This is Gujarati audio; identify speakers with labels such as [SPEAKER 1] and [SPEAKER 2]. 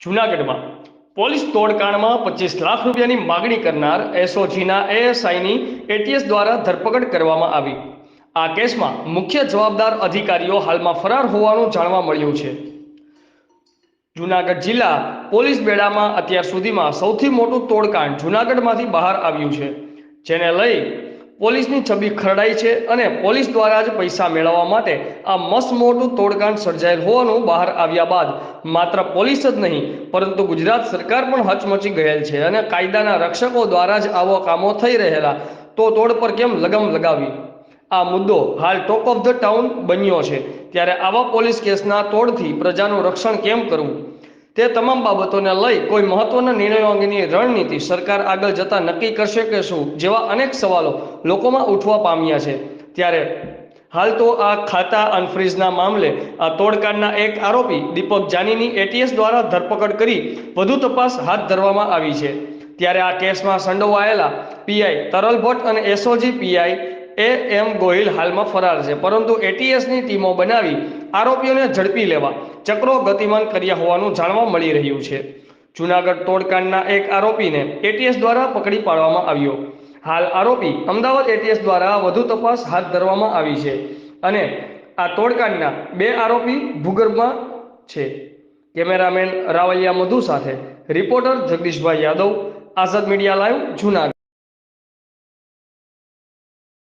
[SPEAKER 1] જૂનાગઢમાં પોલીસ તોડકાંડમાં 25 લાખ રૂપિયાની માગણી કરનાર એસઓજીના એએસઆઈની એટીએસ દ્વારા ધરપકડ કરવામાં આવી। આ કેસમાં મુખ્ય જવાબદાર અધિકારીઓ હાલમાં ફરાર હોવાનું જાણવા મળ્યું છે। જૂનાગઢ જિલ્લા પોલીસ બેડામાં અત્યાર સુધીમાં સૌથી મોટું તોડકાંડ જૂનાગઢમાંથી બહાર આવ્યું છે, જેને લઈ પોલીસની છબી ખરડાઈ છે અને પોલીસ દ્વારા જ પૈસા મેળવવા માટે આ મસ્ત મોટું તોડકાંડ સર્જાયેલ હોવાનું બહાર આવ્યા બાદ માત્ર પોલીસ જ નહીં પરંતુ ગુજરાત સરકાર પણ હચમચી ગયેલ છે અને કાયદાના રક્ષકો દ્વારા જ આવા કામો થઈ રહેલા તો તોડ પર કેમ લગામ લગાવી, આ મુદ્દો હાલ ટોક ઓફ ધ ટાઉન બન્યો છે। ત્યારે આવા પોલીસ કેસના તોડથી પ્રજાનું રક્ષણ કેમ કરવું તે તમામ બાબતોને લઈ કોઈ મહત્વના નિર્ણયો અંગેની રણનીતિ સરકાર આગળ જતા નક્કી કરશે કે શું જેવા અનેક સવાલો લોકોમાં ઉઠવા પામ્યા છે। ત્યારે હાલ તો આ ખાતા અનફ્રીઝના મામલે આ તોડકાંડના એક આરોપી દીપક જાનીની એટીએસ દ્વારા ધરપકડ કરી વધુ તપાસ હાથ ધરવામાં આવી છે। ત્યારે આ કેસમાં સંડોવાયેલા પીઆઈ તરલ ભટ્ટ અને એસઓજી પીઆઈ એમ ગોહિલ હાલમાં ફરાર છે, પરંતુ એટીએસની ટીમો બનાવી આરોપીઓને ઝડપી લેવા ચક્રો ગતિમાન કર્યા હોવાનું જાણવા મળી રહ્યું છે। જૂનાગઢ તોડકાંડના એક આરોપીને એટીએસ દ્વારા પકડી પાડવામાં આવ્યો। હાલ આરોપી અમદાવાદ એટીએસ દ્વારા વધુ તપાસ હાથ ધરવામાં આવી છે અને આ તોડકાંડના 2 આરોપી ભૂગર્ભમાં છે। કેમેરામેન રાવલિયા મધુ સાથે રિપોર્ટર જગદીશભાઈ યાદવ, આઝાદ મીડિયા લાઈવ, જૂનાગઢ।